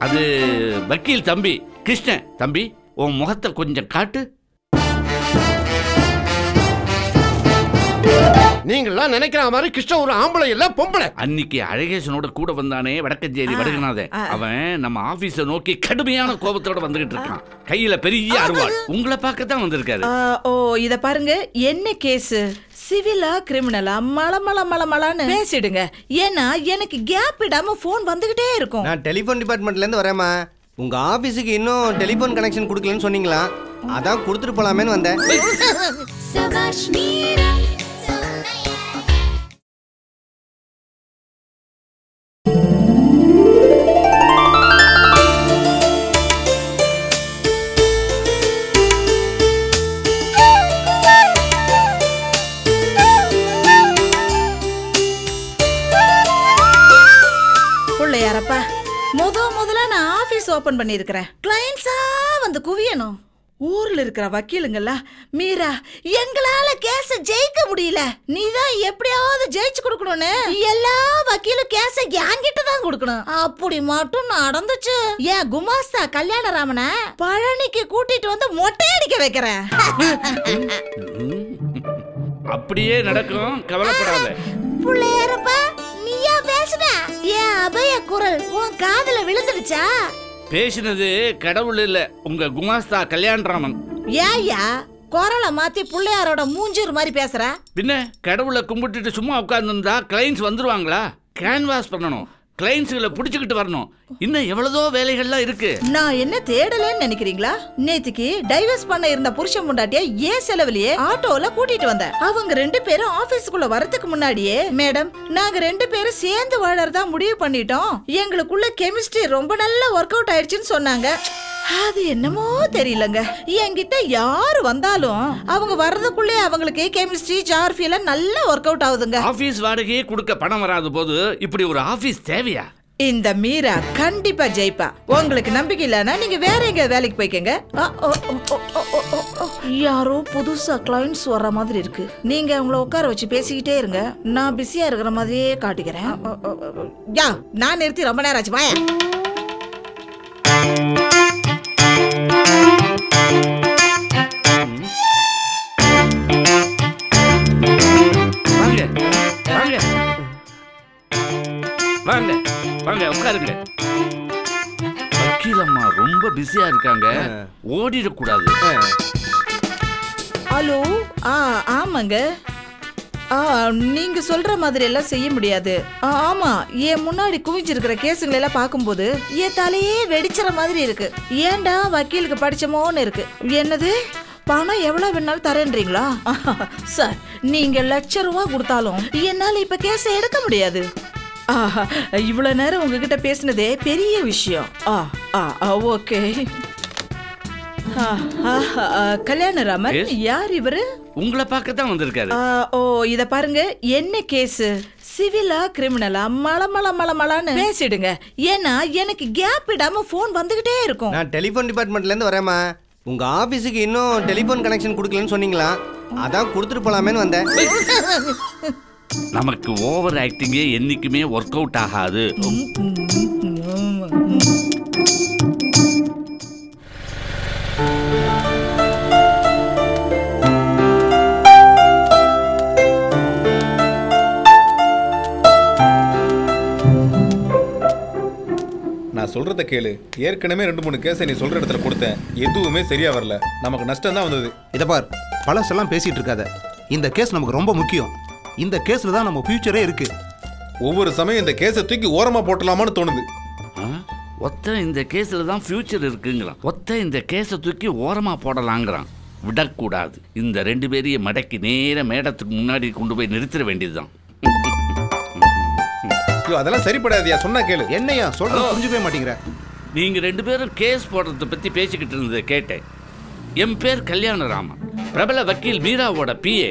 அது வக்கீல் தம்பி கிருஷ்ணன். தம்பி உன் முகத்தை கொஞ்சம் காட்டு. நீங்களாம் நினைக்கிற மாதிரி கிருஷ்ணன் ஒரு ஆம்பளை இல்ல பொம்பளை. அன்னைக்கு அழகேசனோட கூட வந்தானே வடக்கஞ்சேரி வடகநாதன், அவன் நம்ம ஆபீஸ நோக்கி கடுமையான கோபத்தோட வந்துகிட்டு இருக்கான். கையில பெரிய அருவாள். உங்களை பார்க்க தான் வந்திருக்காரு. ஓ இத பாருங்க, என்ன கேஸ்? சிவிலா கிரிமினலா? மலமலன்னு பேசிடுங்க. ஏன்னா எனக்கு கேப் விடாம போன் வந்துகிட்டே இருக்கும். நான் டெலிபோன் டிபார்ட்மெண்ட்ல இருந்து வரேம்மா. உங்க ஆபீஸுக்கு இன்னும் டெலிபோன் கனெக்ஷன் கொடுக்கலன்னு சொன்னீங்களா? அதான் கொடுத்துட்டு போலாமேன்னு வந்தேன். பிள்ளையாரப்பா, முதல்ல நான் ஆபீஸ் ஓபன் பண்ணிருக்கிறேன். கிளைண்ட்ஸா வந்து குவியணும். ஊர்ல இருக்கிற வக்கீலுங்களா, மீரா எங்களால கேஸ ஜெயிக்க முடியல, நீதான் எப்படியாவது ஜெயிச்சு கொடுக்கணும்னு எல்லா வக்கீலும் கேஸ என்கிட்ட தான் கொடுக்கணும். அப்படி மட்டும் நடந்துச்சு. ஏன் குமாஸ்தா கல்யாணராமனை பழனிக்கு கூட்டிட்டு வந்து மொட்டை அடிக்க வைக்கிறேன். அப்படியே நடக்கும், கவலைப்படாத. பிள்ளையாரப்பா, நீயா பேசுன? ஏன் அபய குரல் உன் காதுல விழுந்துடுச்சா? பேசினது கடவுள் இல்ல, உங்க குமாஸ்தா கல்யாணராமன். ஏயா குரலை மாத்தி பிள்ளையாரோட மூஞ்சூர் மாதிரி பேசுற? பின்ன கடவுளை கும்பிட்டுட்டு சும்மா உட்கார்ந்துருந்தா கிளைண்ட்ஸ் வந்துருவாங்களா? கேன்வாஸ் பண்ணணும், கிளைண்ட்ஸ்களை புடிச்சுக்கிட்டு வரணும். இன்னும் எவ்வளவோ வேலைகள்லாம் இருக்கு. நான் என்ன தேடலன்னு நினைக்கிறீங்களா? நேத்துக்கு டைவர்ஸ் பண்ண இருந்த புருஷன் முண்டாட்டிய ஏன் செலவுலயே ஆட்டோல கூட்டிட்டு வந்தேன். அவங்க 2 பேரும் ஆபீஸ்க்குள்ள வரதுக்கு முன்னாடியே, மேடம் நாங்க 2 பேரும் சேர்ந்து வாழறதா முடிவு பண்ணிட்டோம், எங்களுக்குள்ள கெமிஸ்ட்ரி ரொம்ப நல்லா ஒர்க் அவுட் ஆயிடுச்சுன்னு சொன்னாங்க. அது என்னமோ தெரியலங்க, என்கிட்ட யாரு வந்தாலும் அவங்க வர்றதுக்குள்ளே அவங்களுக்கு கெமிஸ்ட்ரி ஜார்ஃபி எல்லாம் நல்லா ஒர்க் அவுட் ஆகுதுங்க. ஆபீஸ் வாடகையே கொடுக்க பணம் வராத போது இப்படி ஒரு ஆபீஸ் தேவையா? இந்த மீரா கண்டிப்பா ஜெயிப்பா. உங்களுக்கு நம்பிக்கை இல்லனா நீங்க வேற எங்க வேலைக்கு போய்க்கங்க. யாரோ புதுசா கிளைண்ட்ஸ் வர்ற மாதிரி இருக்கு. நீங்க அவங்கள உட்கார வச்சு பேசிக்கிட்டே இருங்க, நான் பிஸியா இருக்கிற மாதிரியே காட்டிக்கிறேன். யா நான் நிறுத்தி ரொம்ப நேரம் ஆச்சு. வாயா. வாங்க வாங்க உட்காருங்க. வக்கீலம்மா ரொம்ப பிஸியா இருக்காங்க, ஓடிடக்கூடாது. ஹலோ, ஆமாங்க. நீங்க சொல்ற மாதிரி எல்லாம் செய்ய முடியாது. ஆமா, என் முன்னாடி குவிஞ்சிருக்கிற கேசுங்களை எல்லாம் பார்க்கும்போது என் தலையே வெடிச்சுற மாதிரி இருக்கு. ஏன்டா வக்கீலுக்கு படிச்சமோன்னு இருக்கு. என்னது, பணம் எவ்வளவு வேணாலும் தரேன்றீங்களா? சார், நீங்க ₹1,00,000 கொடுத்தாலும் என்னால இப்ப கேஸ எடுக்க முடியாது. இவ்வளவு நேரம் உங்ககிட்ட பேசினதே பெரிய விஷயம். ஓகே. கல்யாணராமன் யார் இவரு? உங்களை பார்க்க தான் வந்திருக்காரு. ஓ இத பாருங்க, என்ன கேஸ்? சிவிலா கிரிமினலா? மலமலன்னு பேசிடுங்க. ஏன்னா எனக்கு கேப் விடாம போன் வந்துகிட்டே இருக்கும். நான் டெலிபோன் டிபார்ட்மெண்ட்ல இருந்து வரேம்மா. உங்க ஆபீஸுக்கு இன்னும் டெலிபோன் கனெக்ஷன் கொடுக்கலன்னு சொன்னீங்களா? அதான் கொடுத்துட்டு போலாமேன்னு வந்தேன். நமக்கு ஓவர் ஆக்டிங்கே என்னைக்குமே ஒர்க் அவுட் ஆகாது. நான் சொல்றத கேளு. ஏற்கனவே 2-3 கேஸை நீ சொல்ற இடத்துல கொடுத்தேன், எதுவுமே சரியா வரல. நமக்கு நஷ்டம் தான் வந்தது. இத பார், பழசெல்லாம் பேசிட்டு இருக்காத. இந்த கேஸ் நமக்கு ரொம்ப முக்கியம். இந்த கேஸ்ல தான் நம்ம ஃபியூச்சரே இருக்கு. ஒவ்வொரு சமயம் இந்த கேஸை தூக்கி ஓரமா போட்டலாமான்னு தோணுது. ஒத்த இந்த கேஸ்ல தான் ஃபியூச்சர் இருக்குங்கிறான். ஒத்த இந்த கேஸை தூக்கி ஓரமா போடலாங்கிறான். விடக்கூடாது. இந்த 2 பேரையும் மடக்கி நேர மேடத்துக்கு முன்னாடி கொண்டு போய் நிறுத்திட வேண்டியதுதான். அதெல்லாம் சரிப்படாதியா, சொன்னா கேளு. என்னையா சொல்ற, புரிஞ்சுக்கவே மாட்டேங்கிற. நீங்க 2 பேரும் கேஸ் போடுறத பத்தி பேசிக்கிட்டு இருந்ததை கேட்டேன். என் பேர் கல்யாணராமன், பிரபல வக்கீல் மீராவோட பிஏ.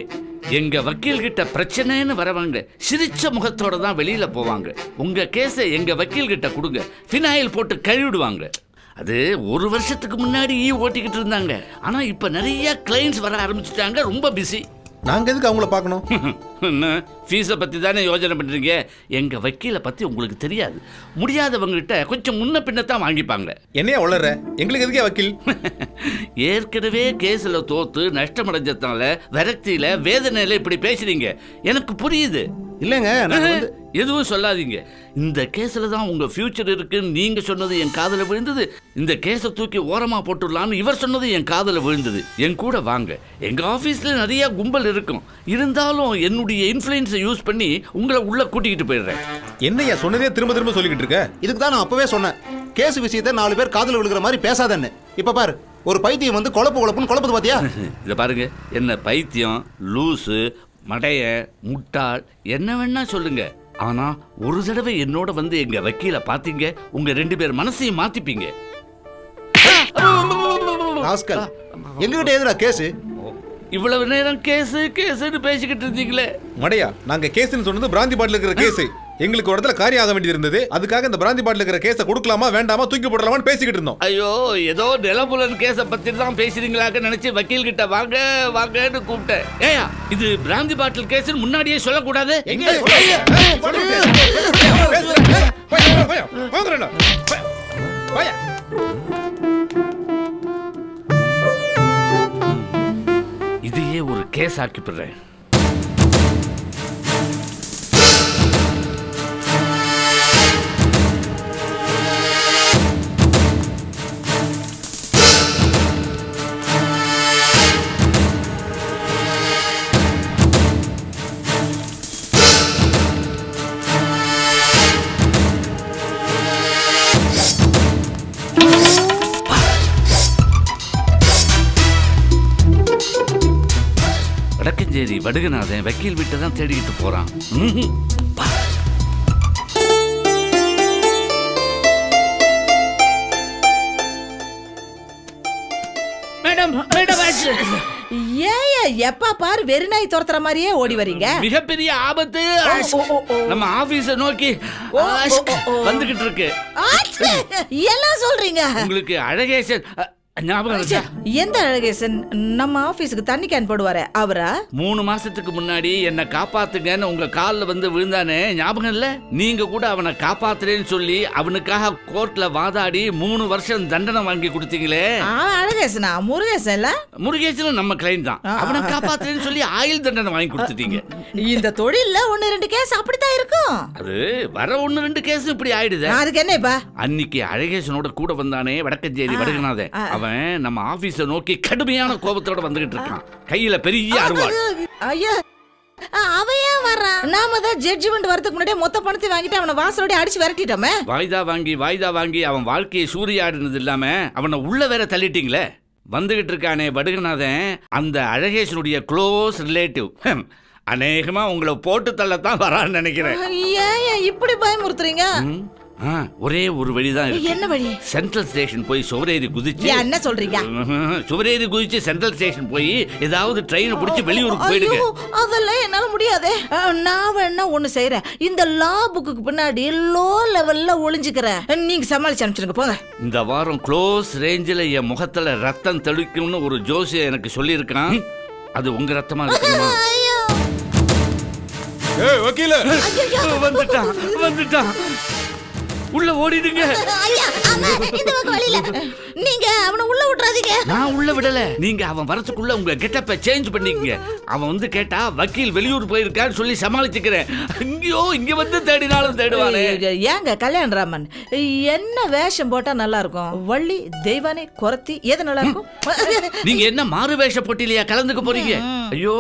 எங்க வக்கீல் கிட்ட பிரச்சனைன்னு வரவங்க சிரிச்ச முகத்தோட தான் வெளியில போவாங்க. உங்க கேஸை எங்க வக்கீல் கிட்ட கொடுங்க, ஃபினாயில் போட்டு கழுவிடுவாங்க. அது 1 வருஷத்துக்கு முன்னாடி ஓட்டிக்கிட்டு இருந்தாங்க. ஆனா இப்ப நிறைய கிளைண்ட்ஸ் வர ஆரம்பிச்சுட்டாங்க, ரொம்ப பிஸி. நாங்க எதுக்கு அவங்கள பார்க்கணும்? என்ன ஃபீஸை பற்றி தானே யோசனை பண்ணுறீங்க? எங்கள் வக்கீலை பற்றி உங்களுக்கு தெரியாது. முடியாதவங்ககிட்ட கொஞ்சம் முன்ன பின்னத்தான் வாங்கிப்பாங்க. என்னையா வளர்ற? எங்களுக்கு எதுக்கே வக்கீல்? ஏற்கனவே கேஸில் தோத்து நஷ்டமடைஞ்சதுனால விரக்தியில் வேதனையில் இப்படி பேசுறீங்க. எனக்கு புரியுது. இல்லைங்க, எதுவும் சொல்லாதீங்க. இந்த கேஸில் தான் உங்கள் ஃபியூச்சர் இருக்குன்னு நீங்கள் சொன்னது என் காதில் விழுந்தது. இந்த கேஸை தூக்கி ஓரமாக போட்டுடலான்னு இவர் சொன்னது என் காதில் விழுந்தது. என் கூட வாங்க. எங்கள் ஆஃபீஸில் நிறையா கும்பல் இருக்கும். இருந்தாலும் என்னுடைய இன்ஃப்ளூயன்ஸை யூஸ் பண்ணி உங்களை உள்ளே கூட்டிக்கிட்டு போயிடுறேன். என்னையா சொன்னதே திரும்ப திரும்ப சொல்லிக்கிட்டு இருக்க? இதுக்கு தான் நான் அப்பவே சொன்னேன், கேஸ் விஷயத்தை 4 பேர் காதில் விழுகிற மாதிரி பேசாதன்னு. இப்ப பாரு, ஒரு பைத்தியம் வந்து குழப்புன்னு குழப்பது பாத்தியா? இதை பாருங்க, என்ன பைத்தியம், லூசு, மடைய, முட்டாள் என்ன வேணா சொல்லுங்க. ஆனா ஒரு தடவை என்னோட வந்து எங்க வக்கீல பாத்தீங்க, உங்க 2 பேர் மனசையும் மாத்திப்பீங்க. ராஸ்கல், எங்ககிட்ட எதுடா கேஸ்? இவ்வளவு நேரம் கேஸ்னு பேசிக்கிட்டு இருந்தீங்களே. மடையா, நாங்க கேஸ்னு சொன்னது பிராந்தி பாட்டில் இருக்கிற கேஸ். எங்களுக்கு ஒரு இடத்துல காரியம் ஆக வேண்டியது இருந்தது. அதுக்காக இந்த பிராந்தி பாட்டில் இருக்கிற கேஸை கொடுக்கலாமா வேண்டாமா, தூக்கி போடலாமான்னு பேசிக்கிட்டு இருந்தோம். ஐயோ, ஏதோ நிலபுலன் கேஸை பத்தி தான் பேசுறீங்களாக்க நினைச்சு வக்கீல் கிட்ட வாங்கன்னு கூப்பிட்டேன். ஏயா, இது பிராந்தி பாட்டில் கேஸ் முன்னாடியே சொல்லக்கூடாது? இதையே ஒரு கேஸ் ஆக்கிப்படுறேன். வடக்கஞ்சேரி வடுகநாதன் வக்கீல் வீட்டை தான் தேடிக்கிட்டு போறான். மேடம், ஏன் எப்ப பாரு வெறிநாய் துரத்துற மாதிரியே ஓடி வரீங்க? மிகப்பெரிய ஆபத்து நம்ம ஆபீஸ நோக்கி வந்துகிட்டு இருக்கு. எல்லாம் சொல்றீங்க. உங்களுக்கு அழகேசன் எந்த அழகேசன்? நம்ம ஆபீஸ்க்கு தண்ணி கேன் போடுவாரு அவரா? 3 மாசத்துக்கு முன்னாடி என்ன காப்பாத்துங்கன்னு உங்க கால்ல வந்து விழுந்தானே, ஞாபகம் இல்ல? நீங்க கூட அவனை காப்பாத்துறேன்னு சொல்லி அவனுக்காக கோர்ட்ல வாதாடி 3 வருஷம் தண்டனை வாங்கி கொடுத்தீங்களே. அழகேசனா? முருகேசன் இல்ல? முருகேசனும் நம்ம கிளைண்ட் தான். அவனை காப்பாத்துறேன்னு சொல்லி ஆயுள் தண்டனை வாங்கி கொடுத்துட்டீங்க. இந்த தொழில்ல 1-2 கேஸ் அப்படித்தான் இருக்கும். அது வர 1-2 கேஸ் இப்படி ஆயிடுது. அதுக்கு என்னப்பா? அன்னைக்கு அழகேசனோட கூட வந்தானே வடக்கஞ்சேரி வடுகநாதன், அவன் நம்ம ஆபீஸ நோக்கி கடுமையான கோபத்தோட வந்துகிட்டு இருக்கான். கையில பெரிய அருவாள். ஐயா, அவையா வர்றான்? நாம தான் ஜட்ஜ்மெண்ட் வரதுக்கு முன்னாடியே மொத்த பணத்தை வாங்கிட்டு அவனை வாசலோட அடிச்சு விரட்டிட்டோமே. வாய்தா வாங்கி அவன் வாழ்க்கையை சூறையாடுனது இல்லாம அவனை உள்ள வேற தள்ளிட்டீங்களே. வந்துகிட்டு இருக்கானே வடுகநாதன், அந்த அழகேசனுடைய க்ளோஸ் ரிலேட்டிவ். அநேகமா உங்களை போட்டு தள்ளத்தான் வரான்னு நினைக்கிறேன். ஏன் இப்படி பயமுறுத்துறீங்க? ஒரே ஒரு வழிதான். என்ன வழி? சென்ட்ரல் ஸ்டேஷன் போய் சுவரேறி குதிச்சு. என்ன சொல்றீங்க? சுவரேறி குதிச்சு சென்ட்ரல் ஸ்டேஷன் போய் ஏதாவது ட்ரெயினை பிடிச்சி வெளியூருக்கு போயிடுங்க. அதெல்லாம் என்னால முடியாது. நான் வேணா ஒண்ணு செய்யறேன். இந்த லா புக்கு பின்னாடி லோ லெவல்ல ஒளிஞ்சுக்கிறேன். நீங்க சமாளிச்சு அனுப்பிச்சிருங்க போங்க. இந்த வாரம் க்ளோஸ் ரேஞ்சில் என் முகத்துல ரத்தம் தெளிக்கும்னு ஒரு ஜோசியை எனக்கு சொல்லியிருக்கான். அது உங்க ரத்தமா இருக்குமா? வந்துட்டான். உள்ள ஓடிடுங்க. நீங்க அவனை உள்ள விட்டுறாதீங்க. நான் உள்ள விடல. நீங்க அவன் வரதுக்குள்ள உங்க கெட்டப்ப சேஞ்ச் பண்ணிக்கங்க. அவன் வந்து கேட்டா வக்கீல் வெளியூர் போயிருக்கான்னு சொல்லி சமாளிச்சுக்கிறேன். இங்க வந்து தேடினாலும் தேடுவானே. ஏங்க கல்யாணராமன், என்ன வேஷம் போட்டா நல்லா இருக்கும்? வள்ளி, தெய்வானே, குரத்தி எது நல்லா இருக்கும்? நீங்க என்ன மாறு வேஷ போட்டியிலையா கலந்துக்க போறீங்க? ஐயோ,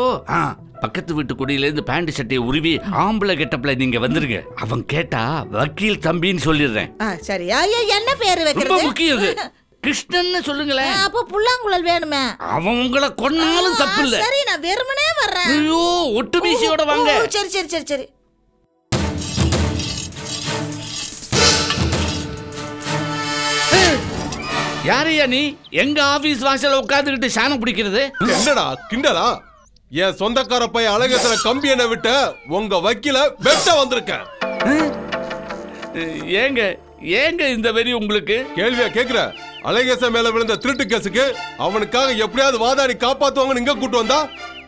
பக்கத்து வீட்டு குடியிலேருந்து பேண்ட் சட்டையை உருவி ஆம்பளை கெட்டப்ல நீங்க வந்துருங்க. அவன் கேட்டா வக்கீல் தம்பின்னு சொல்லிடுறேன். சரி, என்ன பேரு வைக்கிறது? ரொம்ப முக்கியம். கிருஷ்ணன் சொல்லுங்களேன். அப்ப புல்லாங்குழல் வேணுமே. அவன் உங்களை கொன்னாலும் தப்பு இல்ல. சரி, நான் வெறுமனே வர்றேன். ஐயோ, ஒட்டு மீசியோட வாங்க. சரி. யாரையா நீ? எங்க ஆபீஸ் வாசல்ல உட்கார்ந்துகிட்டு சாணம் பிடிக்கிறது? என்னடா கிண்டலா? என் சொந்தக்கார பையன் அழகேசன கம்பி என்ன விட்ட உங்க வக்கீல வெட்ட வந்திருக்கேன். ஏங்க இந்த வெறி உங்களுக்கு? கேள்வியா கேக்குற? அழகேசன் மேல விழுந்த திருட்டு கேஸுக்கு அவனுக்காக எப்படியாவது வாதாடி காப்பாத்துவாங்கன்னு இங்க கூட்டு வந்தா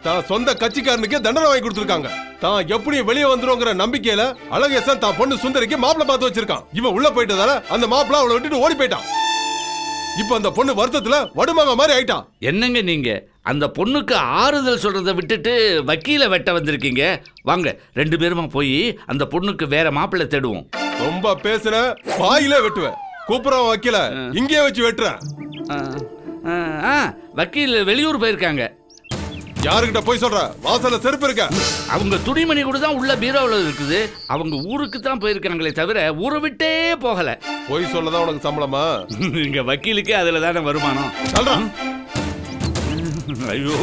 தான் சொந்த கட்சிக்காரனுக்கே தண்டனை வாங்கி கொடுத்திருக்காங்க. தான் எப்படியும் வெளியே வந்துருங்கிற நம்பிக்கையில அழகேசன் தான் பொண்ணு சுந்தரிக்கு மாப்பிளை பார்த்து வச்சிருக்கான். இவன் உள்ள போயிட்டதால அந்த மாப்பிளை அவளை விட்டுட்டு ஓடி போயிட்டான். இப்ப அந்த பொண்ணு வருத்தத்துல வடுமாங்க மாதிரி ஆயிட்டான். என்னங்க நீங்க அந்த பொண்ணுக்கு ஆறுதல் சொல்றதை விட்டுட்டு வக்கீல வெட்ட வந்திருக்கீங்க. வாங்க 2 பேருமா போய் அந்த பொண்ணுக்கு வேற மாப்பிள்ளை தேடுவோம். ரொம்ப பேசுற வாயிலே வெட்டுவேன். கூப்பிடுறோம் வக்கீல இங்கேயே வச்சு வெட்டுறேன். வக்கீல் வெளியூர் போயிருக்காங்க. யாருக்கிட்ட போய் சொல்ற? வாசல்ல செருப்பு இருக்க. அவங்க துணிமணி கூட தான் உள்ள பீரோவில் இருக்குது. அவங்க ஊருக்கு தான் போயிருக்காங்களே தவிர ஊரை விட்டே போகல. போய் சொல்லதான் உனக்கு சம்பளமா? இங்க வக்கீலுக்கு அதுல தானே வருமானம். சொல்றான். ஐயோ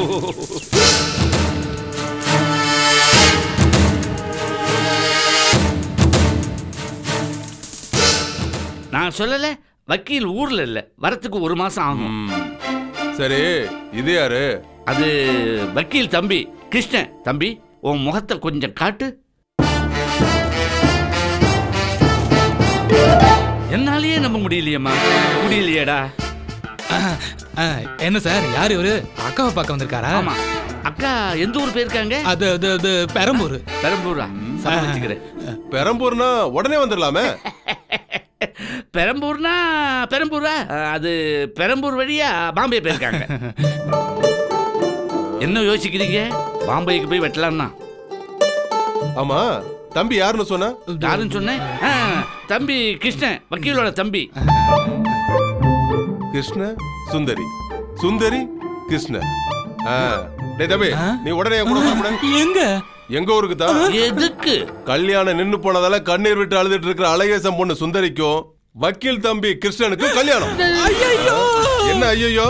நான் சொல்லல, வக்கீல் ஊர்ல இல்ல, வரத்துக்கு 1 மாசம் ஆகும். சரி, இது யாரு? அது வக்கீல் தம்பி கிருஷ்ணன். தம்பி உன் முகத்தை கொஞ்சம் காட்டு. என்னாலேயே நம்ப முடியலையம்மா. முடியலையேடா. என்ன சார், யார் இவரு? அக்காவை பார்க்க வந்திருக்காரா? ஆமா. அக்கா எந்த ஊர் போயிருக்காங்க? அது பெரம்பூர். பெரம்பூரா? சமாளிச்சுக்கிறேன். பெரம்பூர்னா உடனே வந்துடலாமே. பெரம்பூரா? அது பெரம்பூர் வழியா பாம்பே போயிருக்காங்க. என்ன யோசிக்கிறீங்க? பாம்பேக்கு போய் வெட்டலாம்னா? ஆமா, தம்பி யாருன்னு சொன்ன? யாருன்னு சொன்னேன்? தம்பி கிருஷ்ணன், வக்கீலோட தம்பி. கிருஷ்ண சுந்தரி, சுந்தரி கிருஷ்ண. டேய் தம்பி, நீ உடனே கூட கூப்பிடு. எங்க? எங்க ஊருக்கு தான். எதுக்கு? கல்யாணம் நின்னு போனதால கண்ணீர் விட்டு அழுதுட்டு இருக்கிற அழகேசன் பொண்ணு சுந்தரிக்கும் வக்கீல் தம்பி கிருஷ்ணனுக்கும் கல்யாணம். என்ன ஐயோ?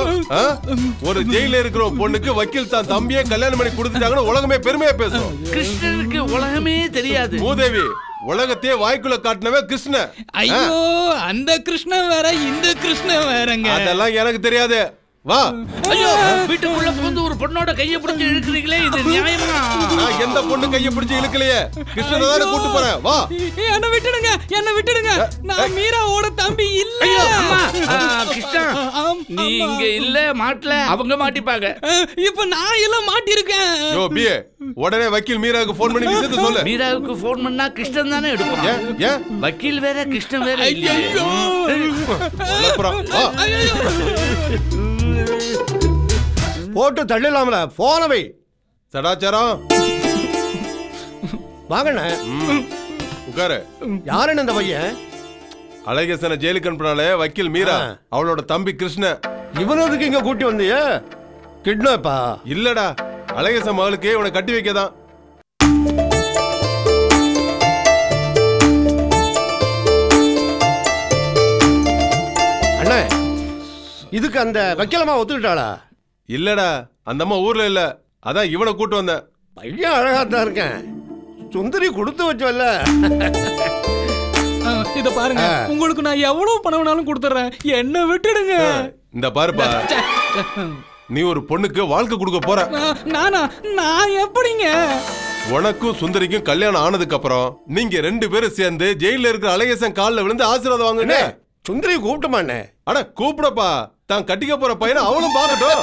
ஒரு ஜெயில இருக்கிற பொண்ணுக்கு வக்கீல் தான் தம்பியே கல்யாணம் பண்ணி கொடுத்துட்டாங்கன்னு உலகமே பெருமையா பேசும். கிருஷ்ணனுக்கு உலகமே தெரியாது. மூதேவி, உலகத்தையே வாய்க்குள்ள காட்டினவே கிருஷ்ண. ஐயோ, அந்த கிருஷ்ணன் வேற, இந்த கிருஷ்ணன் வேறங்க. அதெல்லாம் எனக்கு தெரியாது. வா. ஐயோ, வீட்டுக்குள்ள புகுந்து ஒரு பொண்ணோட கையை பிடிச்சு இழுக்கிறீங்களே, இது நியாயமா? நான் எந்த பொண்ணு கையை பிடிச்சு இழுக்கலையே, கிருஷ்ணனை தானே கூட்டு போறேன். வா. என்ன விட்டுடுங்க. நான் மீராவோட தம்பி இல்ல. ஐயோ அம்மா, கிருஷ்ணா நீ இங்க இல்ல, மாட்டல, அவங்க மாட்டிப்பாங்க. இப்ப நான் எல்லாம் மாட்டி இருக்கேன். யோ பிஏ, உடனே வக்கீல் மீராவுக்கு போன் பண்ணி விஷயத்தை சொல்லு. மீராவுக்கு போன் பண்ணா கிருஷ்ணன் தானே எடுப்பான். ஏன் வக்கீல் வேற கிருஷ்ணன் வேற இல்லையே. போட்டு தள்ளலாம்ல, போனவை சடாச்சாரம். வாங்கண்ண. உட்காரு. யாருன்னு இந்த பையன்? அழகேசனை ஜெயிலுக்கு அனுப்பினாலே வக்கீல் மீரா, அவளோட தம்பி கிருஷ்ண. இவனுக்கு இங்க கூட்டி வந்திய? கிட்னாப்பா? இல்லடா, அழகேசன் மகளுக்கு இவனை கட்டி வைக்கதான். அண்ணா, இதுக்கு அந்த வக்கீலமா ஒத்துக்கிட்டாளா? இல்லடா, அந்த அம்மா ஊர்ல இல்ல, அதான் இவனை கூட்டு வந்தேன். பையன் அழகா தான் இருக்கேன். சுந்தரி கொடுத்து வச்சோல்ல. இத பாருங்க, உங்களுக்கு நான் எவ்வளவு பணம் வேணாலும் கொடுத்துறேன், என்ன விட்டுடுங்க. இந்த பாருப்பா, நீ ஒரு பொண்ணுக்கு வாழ்க்கை கொடுக்க போற. நான் எப்படிங்க? உனக்கும் சுந்தரிக்கும் கல்யாணம் ஆனதுக்கு அப்புறம் நீங்க 2 பேரும் சேர்ந்து ஜெயில இருக்கிற அழகேசன் காலில் விழுந்து ஆசீர்வாதம் வாங்குங்க. சுந்தரி கூப்பிட்டுமாண்ணே? அட கூப்பிடப்பா, தான் கட்டிக்க போற பையனை அவளும் பாக்கட்டும்.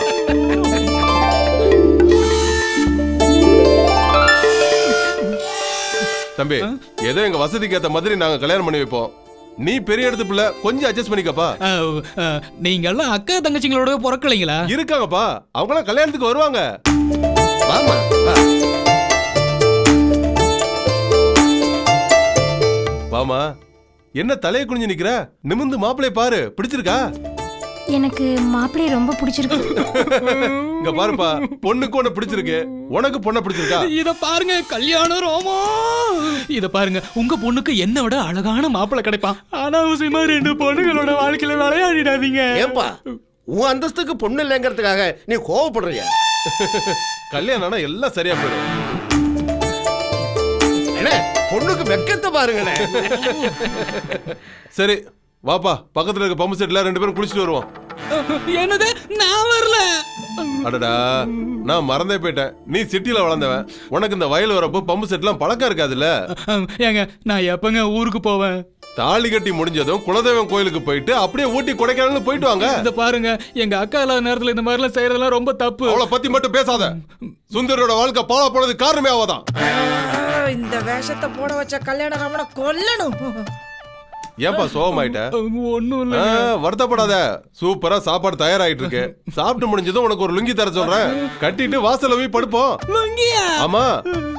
தம்பி, ஏதோ எங்க வசதிக்கு ஏத்த மாதிரி நாங்க கல்யாணம் பண்ணி வைப்போம். நீ பெரிய இடத்து பிள்ளை, கொஞ்சம் அட்ஜஸ்ட் பண்ணிக்கப்பா. நீங்க எல்லாம் அக்கா தங்கச்சிங்களோட பிறக்கலைங்களா? இருக்காங்கப்பா, அவங்க எல்லாம் கல்யாணத்துக்கு வருவாங்க. வாமா. வாமா. என்ன தலையை குனிஞ்சு நிக்கிற? நிமிந்து மாப்பிளை பாரு, பிடிச்சிருக்கா? எனக்கு மாப்பிளை ரொம்ப பிடிச்சிருக்கு. இங்க பாருப்பா, பொண்ணுக்கு ஒண்ணு பிடிச்சிருக்கு, உனக்கு பொண்ண பிடிச்சிருக்கா? இத பாருங்க, கல்யாணம் ரோமா. இத பாருங்க, உங்க பொண்ணுக்கு என்ன விட அழகான மாப்பிளை கிடைப்பான். அனாவசியமா 2 பொண்ணுகளோட வாழ்க்கையில விளையாடிடாதீங்க. ஏன்பா, உன் அந்தஸ்துக்கு பொண்ணு இல்லைங்கிறதுக்காக நீ கோவப்படுறியா? கல்யாணம் எல்லாம் சரியா போயிடும். பொண்ணுக்கு வெக்கத்தை பாருங்களே. சரி வாப்பா, பக்கத்துல இருக்க பம்பு செட்ல 2 பேரும் குளிச்சுட்டு வருவோம். என்னது? நான் வரல. அடடா, நான் மறந்தே போயிட்டேன். நீ சிட்டில வளர்ந்தவன், உனக்கு இந்த வயல் வரப்போ பம்பு செட்லாம் பழக்கம் இருக்காதுல்ல. ஏங்க, நான் எப்பங்க ஊருக்கு போவேன்? தாலி கட்டி முடிஞ்சதும் குலதெய்வம் கோயிலுக்கு போயிட்டு அப்படியே ஊட்டி கொடைக்கானல் போயிட்டு வாங்க. இந்த பாருங்க, எங்க அக்கா இல்லாத நேரத்துல இந்த மாதிரி எல்லாம் செய்யறதெல்லாம் ரொம்ப தப்பு. அவளை பத்தி மட்டும் பேசாத. சுந்தரோட வாழ்க்கை பாழா போனது காரணமே அவதான். இந்த வேஷத்தை போட வச்ச கல்யாண ராமனை கொல்லணும். ஏன்பா சோகமாயிட்ட? ஒண்ணும் இல்ல. வருத்தப்படாத, சூப்பரா சாப்பாடு தயாராயிட்டு இருக்கு. சாப்பிட்டு முடிஞ்சதும் உனக்கு ஒரு லுங்கி தர சொல்றேன். கட்டிட்டு வாசல்ல போய் படுப்போம். லுங்கியா? ஆமா,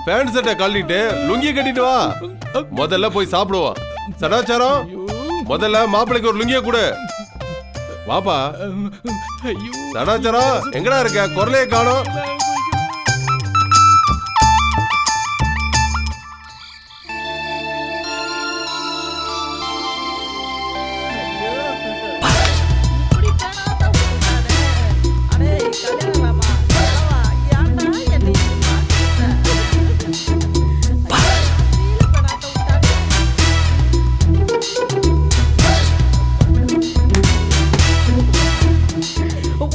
பேண்ட் சட்டை கழட்டிட்டு லுங்கி கட்டிட்டு வா. முதல்ல போய் சாப்பிடுவோம். சடாச்சாரம், முதல்ல மாப்பிளைக்கு ஒரு லுங்கிய கொடு. வாப்பா. சடாச்சாரம் எங்கடா இருக்க? குரலையே காணோம்.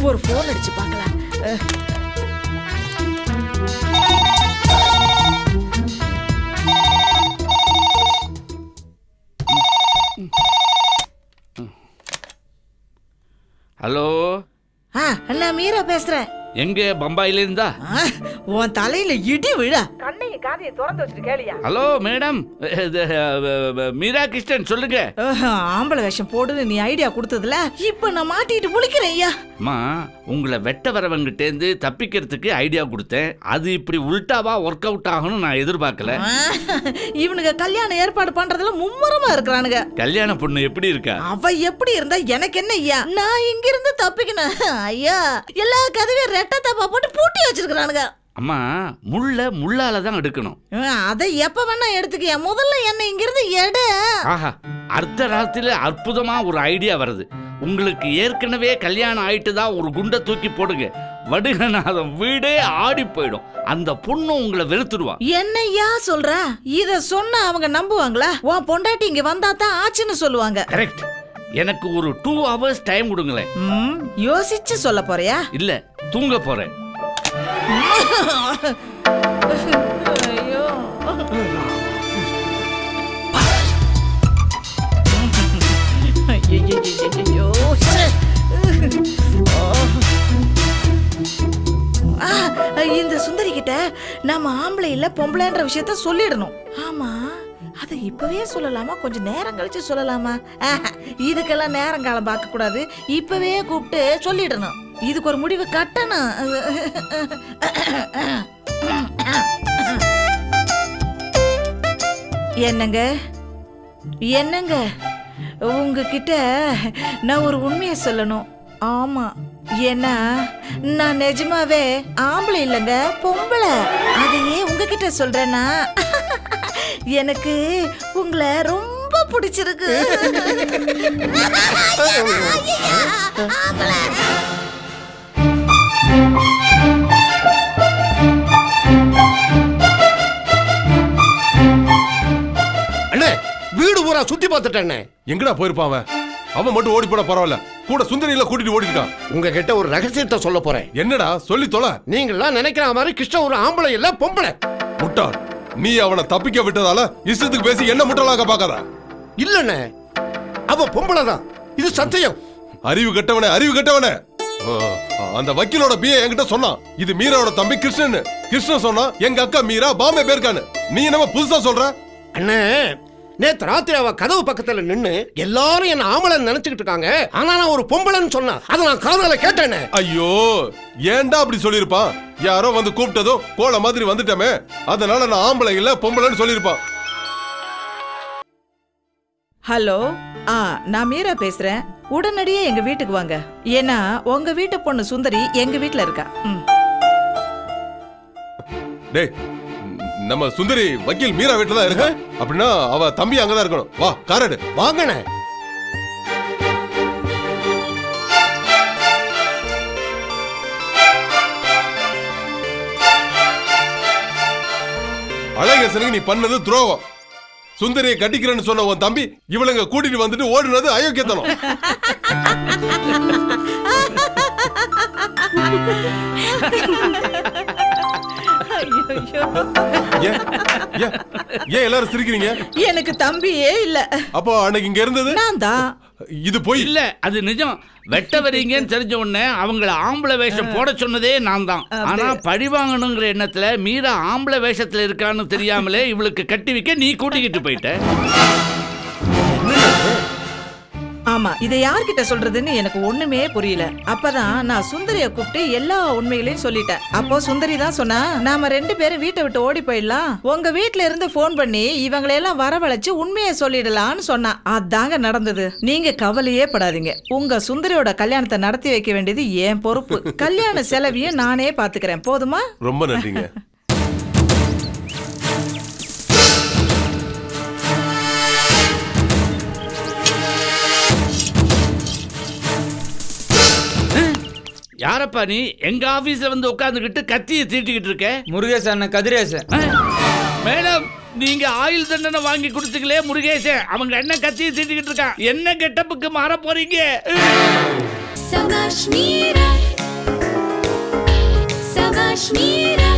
ஒரு போன் அடிச்சு பார்க்கலாம். ஹலோ, நான் மீரா பேசுறேன். எங்க பம்பாயில இருந்தா? உன் தலையில இடி விழ. கண்ணையும் காதையை திறந்து வச்சுட்டு கேளியா? ஹலோ மேடம், மீரா கிருஷ்ணன் சொல்லுங்க. ஆம்பளை வேஷம் போடுன்னு நீ ஐடியா கொடுத்ததுல இப்ப நான் மாட்டிட்டு முழிக்கிறேன் ஐயா. அம்மா, உங்களை வெட்ட வரவங்கிட்ட இருந்து தப்பிக்கிறதுக்கு ஐடியா கொடுத்தேன். அது இப்படி உல்டாவா ஒர்க் அவுட் ஆகணும் நான் எதிர்பார்க்கல. இவனுங்க கல்யாணம் ஏற்பாடு பண்றதுல மும்முரமா இருக்கிறானுங்க. கல்யாண பொண்ணு எப்படி இருக்கா? அவ எப்படி இருந்தா எனக்கு என்ன ஐயா? நான் இங்க இருந்து தப்பிக்கணும் ஐயா. எல்லா கதவையும் ரெட்ட தப்பா போட்டு பூட்டி வச்சிருக்கானுங்க. அம்மா, முள்ளால தான் எடுக்கணும். அதை எப்ப வேணா எடுத்துக்கியா, முதல்ல என்ன இங்க இருந்து எடு. ஆஹா, அர்த்த ராத்திரில அற்புதமா ஒரு ஐடியா வருது. உங்களுக்கு ஏற்கனவே கல்யாணம் ஆயிட்டுதான் ஒரு குண்டை தூக்கி போடுங்க. வடுகநாதம் வீடே ஆடி போயிடும். அந்த பொண்ணு உங்களை வெறுத்துடுவா. என்னையா சொல்ற? இத சொன்னா அவங்க நம்புவாங்களா? உன் பொண்டாட்டி இங்க வந்தா தான் ஆச்சுன்னு சொல்லுவாங்க. கரெக்ட். எனக்கு ஒரு 2 hours டைம் கொடுங்களேன். யோசிச்சு சொல்ல போறியா? இல்ல, தூங்க போறேன். ஐயோ, இந்த சுந்தரி கிட்ட நம்ம ஆம்பளை இல்ல பொம்பளைன்ற விஷயத்த சொல்லிடணும். ஆமா, அதை இப்பவே சொல்லலாமா, கொஞ்சம் நேரம் கழிச்சு சொல்லலாமா? இதுக்கெல்லாம் நேரம் காலம் பார்க்க கூடாது. இப்பவே கூப்பிட்டு சொல்லிடணும். இதுக்கு ஒரு முடிவு கட்டணும். என்னங்க என்னங்க, உங்ககிட்ட நான் ஒரு உண்மையை சொல்லணும். ஆமா, ஏன்னா நான் நிஜமாவே ஆம்பளை இல்லைங்க, பொம்பளை. அதையே உங்ககிட்ட சொல்றேன்னா எனக்கு உங்களை ரொம்ப பிடிச்சிருக்கு. அண்ணே, வீடு பூரா சுத்தி பார்த்துட்டேன். எங்கடா போயிருப்பான் அவன்? அவன் மட்டும் ஓடி போட பரவாயில்ல, கூட சுந்தரியில கூட்டிட்டு ஓடிட்டான். உங்ககிட்ட ஒரு ரகசியத்தை சொல்ல போறேன். என்னடா சொல்லி தொலை. நீங்களாம் நினைக்கிற மாதிரி கிருஷ்ணன் ஒரு ஆம்பளை இல்ல, பொம்பளை. முட்டாள், நீ அவனை தப்பிக்க விட்டதால இஷ்டத்துக்கு பேசி என்ன முட்டாளாக பாக்காத. இல்லண்ணே, அவ பொம்பளை தான், இது சத்தியம். அறிவு கெட்டவனே, அறிவு கெட்டவனே. அந்த வக்கீலோட பிஏ என்கிட்ட சொன்னான், இது மீராவோட தம்பி கிருஷ்ணன். கிருஷ்ணன் சொன்னா எங்க அக்கா மீரா பாம்பே போயிருக்கான்னு. நீ என்ன புதுசா சொல்ற? அண்ணே, நேத்து ராத்திரி அவ கதவு பக்கத்துல நின்னு எல்லாரும் என்ன ஆம்பளை நினைச்சுக்கிட்டு இருக்காங்க. ஆனா நான் ஒரு பொம்பளைன்னு சொன்னா அதை நான் காதால கேட்டேனே. ஐயோ, ஏன்டா அப்படி சொல்லிருப்பான்? யாரோ வந்து கூப்பிட்டதும் கோல மாதிரி வந்துட்டமே, அதனால நான் ஆம்பளை இல்ல பொம்பளைன்னு சொல்லிருப்பான். ஹலோ, நான் மீரா பேசுறேன். உடனடியே எங்க வீட்டுக்கு வாங்க. ஏன்னா உங்க வீட்டு பொண்ணு சுந்தரி எங்க வீட்டுல இருக்கா. டேய், நம்ம சுந்தரி வக்கீல் மீரா வீட்டுல தான் இருக்கா. அப்படின்னா அவ தம்பி அங்கதான் இருக்கணும். வா, காரடு வாங்கண்ணே. அழகேசனுக்கு நீ பண்ணது துரோகம். சுந்தரியை கட்டிக்கிறேன்னு சொன்ன உன் தம்பி இவளுங்க கூட்டிட்டு வந்துட்டு ஓடுனது அயோக்கியத்தனம். ஏன் எல்லாரும் சிரிக்கிறீங்க? எனக்கு தம்பியே இல்ல. அப்போ அன்னைக்கு இங்க இருந்தது நான் தான். இது போய் இல்ல, அது நிஜம். வெட்ட வரீங்கன்னு தெரிஞ்ச உடனே அவங்கள ஆம்பளை வேஷம் போட சொன்னதே நான் தான். ஆனா பழி வாங்கணுங்கிற எண்ணத்துல மீரா ஆம்பளை வேஷத்துல இருக்கான்னு தெரியாமலே இவளுக்கு கட்டி வைக்க நீ கூட்டிக்கிட்டு போயிட்ட. ஆமா, இதை யார்கிட்ட சொல்றதுன்னு எனக்கு ஒண்ணுமே புரியல. அப்பதான் நான் சுந்தரிய கூப்பிட்டு எல்லா உண்மைகளையும் சொல்லிட்டேன். அப்போ சுந்தரி தான் சொன்னா, நாம 2 பேரும் வீட்டை விட்டு ஓடி போயிடலாம், உங்க வீட்டுல இருந்து போன் பண்ணி இவங்களையெல்லாம் வரவழைச்சு உண்மையை சொல்லிடலாம்னு சொன்னா. அதாங்க நடந்தது. நீங்க கவலையே படாதீங்க. உங்க சுந்தரியோட கல்யாணத்தை நடத்தி வைக்க வேண்டியது என் பொறுப்பு. கல்யாண செலவையும் நானே பாத்துக்கிறேன். போதுமா? ரொம்ப நன்றிங்க. யாரப்பா நீ எங்க ஆபீஸ்ல வந்து உட்கார்ந்துகிட்டு கத்தியை தீட்டிக்கிட்டு இருக்க? முருகேஷ் அண்ணன் கதிரேசன். மேடம், நீங்க ஆயுள் தண்டனை வாங்கி கொடுத்துக்கலே முருகேசன். அவங்க என்ன கத்தியை தீட்டிக்கிட்டு இருக்கான்? என்ன கெட்டப்புக்கு மாற போறீங்க? சபாஷ் மீரா, சபாஷ் மீரா.